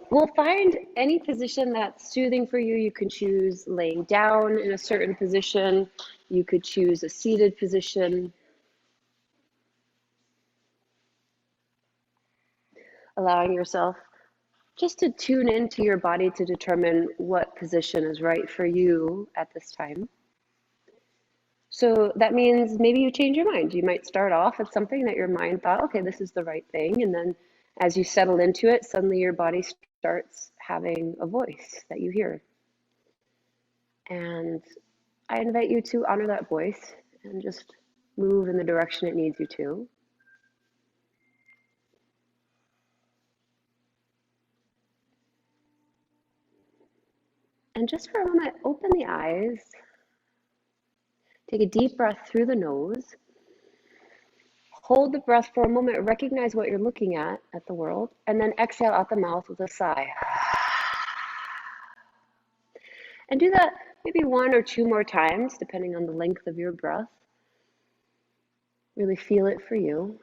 We'll find any position that's soothing for you. You can choose laying down in a certain position. You could choose a seated position. Allowing yourself just to tune into your body to determine what position is right for you at this time. So that means maybe you change your mind. You might start off at something that your mind thought, okay, this is the right thing. And then as you settle into it, suddenly your body starts having a voice that you hear. And I invite you to honor that voice and just move in the direction it needs you to. And just for a moment, open the eyes. Take a deep breath through the nose. Hold the breath for a moment, recognize what you're looking at the world, and then exhale out the mouth with a sigh. And do that maybe one or two more times, depending on the length of your breath. Really feel it for you.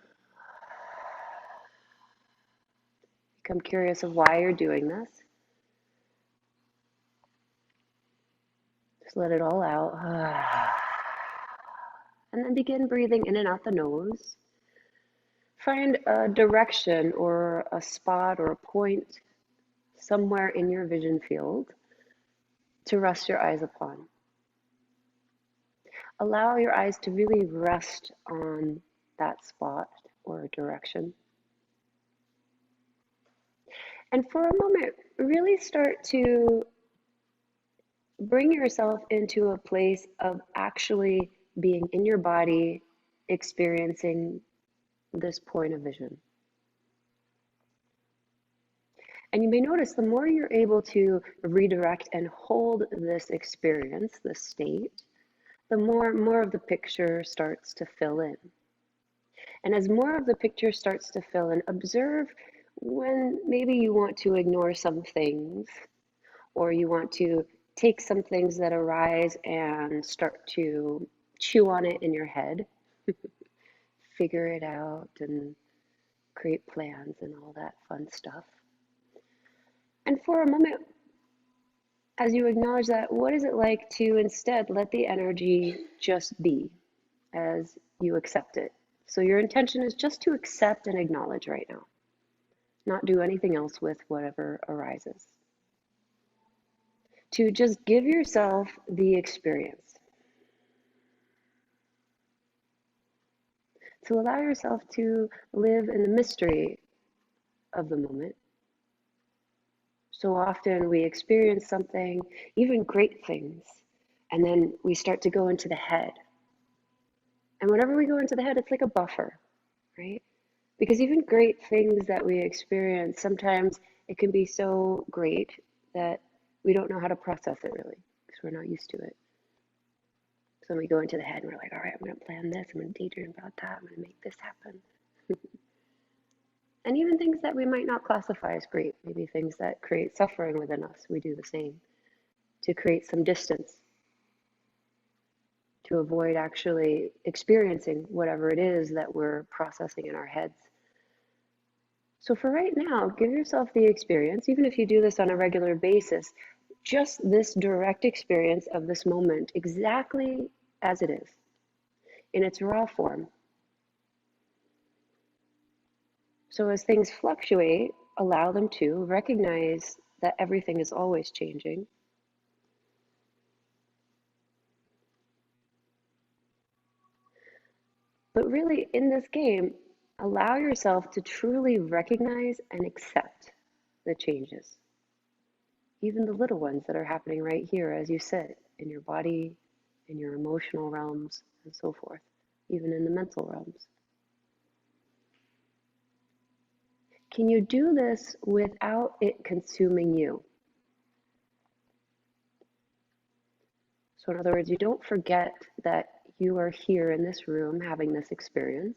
Become curious of why you're doing this. Just let it all out. And then begin breathing in and out the nose. Find a direction or a spot or a point somewhere in your vision field to rest your eyes upon. Allow your eyes to really rest on that spot or direction. And for a moment, really start to bring yourself into a place of actually being in your body, experiencing this point of vision. And you may notice the more you're able to redirect and hold this experience, this state, the more of the picture starts to fill in. And as more of the picture starts to fill in, observe when maybe you want to ignore some things, or you want to take some things that arise and start to chew on it in your head, figure it out and create plans and all that fun stuff. And for a moment, as you acknowledge that, what is it like to instead let the energy just be as you accept it? So your intention is just to accept and acknowledge right now, not do anything else with whatever arises. To just give yourself the experience. To allow yourself to live in the mystery of the moment. So often we experience something, even great things, and then we start to go into the head. And whenever we go into the head, it's like a buffer, right? Because even great things that we experience, sometimes it can be so great that we don't know how to process it really, because we're not used to it. So when we go into the head and we're like, all right, I'm going to plan this, I'm going to daydream about that, I'm going to make this happen. And even things that we might not classify as great, maybe things that create suffering within us, we do the same to create some distance, to avoid actually experiencing whatever it is that we're processing in our heads. So for right now, give yourself the experience, even if you do this on a regular basis, just this direct experience of this moment exactly as it is, in its raw form. So as things fluctuate, allow them to. Recognize that everything is always changing. But really, in this game, allow yourself to truly recognize and accept the changes, even the little ones that are happening right here as you sit in your body, in your emotional realms, and so forth, even in the mental realms. Can you do this without it consuming you? So in other words, you don't forget that you are here in this room having this experience,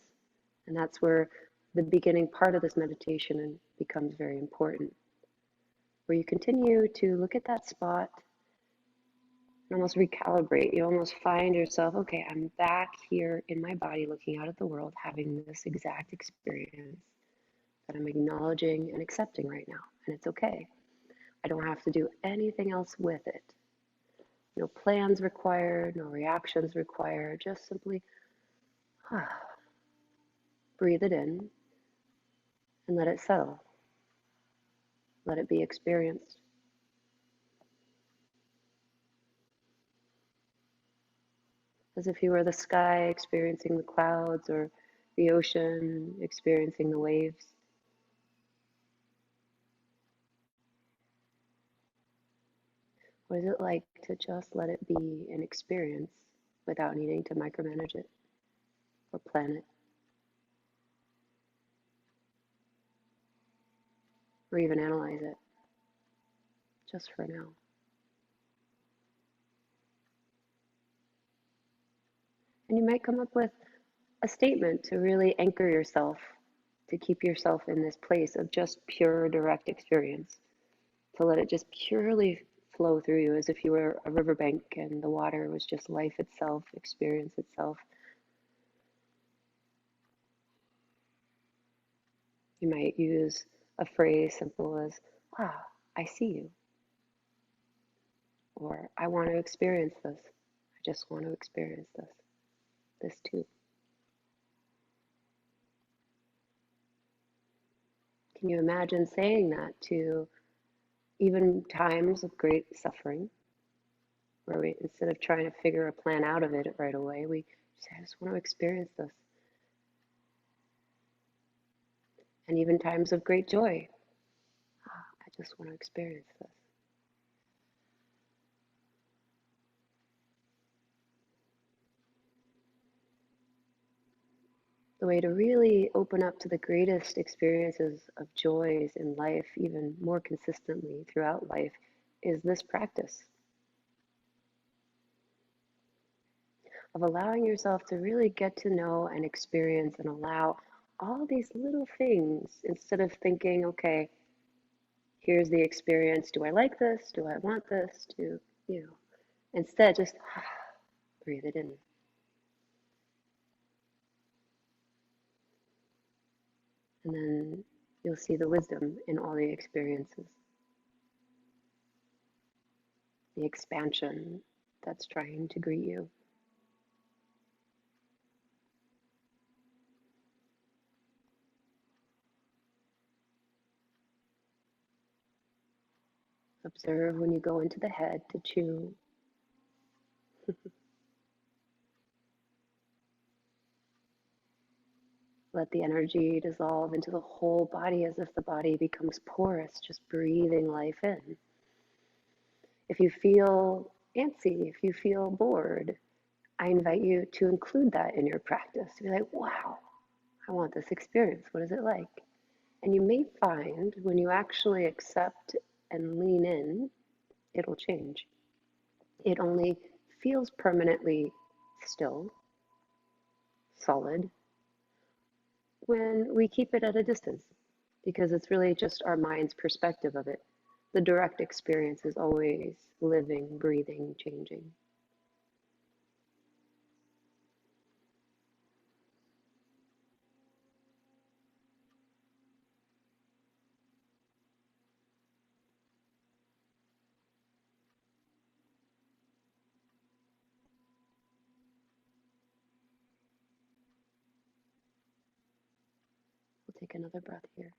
and that's where the beginning part of this meditation becomes very important, where you continue to look at that spot and almost recalibrate. You almost find yourself, okay, I'm back here in my body looking out at the world, having this exact experience that I'm acknowledging and accepting right now, and it's okay. I don't have to do anything else with it. No plans required, no reactions required, just simply breathe it in and let it settle. Let it be experienced. As if you were the sky experiencing the clouds or the ocean experiencing the waves. What is it like to just let it be an experience without needing to micromanage it or plan it or even analyze it, just for now? And you might come up with a statement to really anchor yourself, to keep yourself in this place of just pure direct experience, to let it just purely flow through you as if you were a riverbank and the water was just life itself, experience itself. You might use a phrase simple as, ah, I see you, or I want to experience this. I just want to experience this too. Can you imagine saying that to even times of great suffering, where we, instead of trying to figure a plan out of it right away, we say, I just want to experience this. And even times of great joy, I just want to experience this. The way to really open up to the greatest experiences of joys in life, even more consistently throughout life, is this practice of allowing yourself to really get to know and experience and allow all these little things instead of thinking, okay, here's the experience. Do I like this? Do I want this? Instead, just breathe it in. And then you'll see the wisdom in all the experiences, the expansion that's trying to greet you. Observe when you go into the head to chew. Let the energy dissolve into the whole body as if the body becomes porous, just breathing life in. If you feel antsy, if you feel bored, I invite you to include that in your practice. To be like, wow, I want this experience. What is it like? And you may find when you actually accept and lean in, it'll change. It only feels permanently still, solid, when we keep it at a distance, because it's really just our mind's perspective of it. The direct experience is always living, breathing, changing. We'll take another breath here.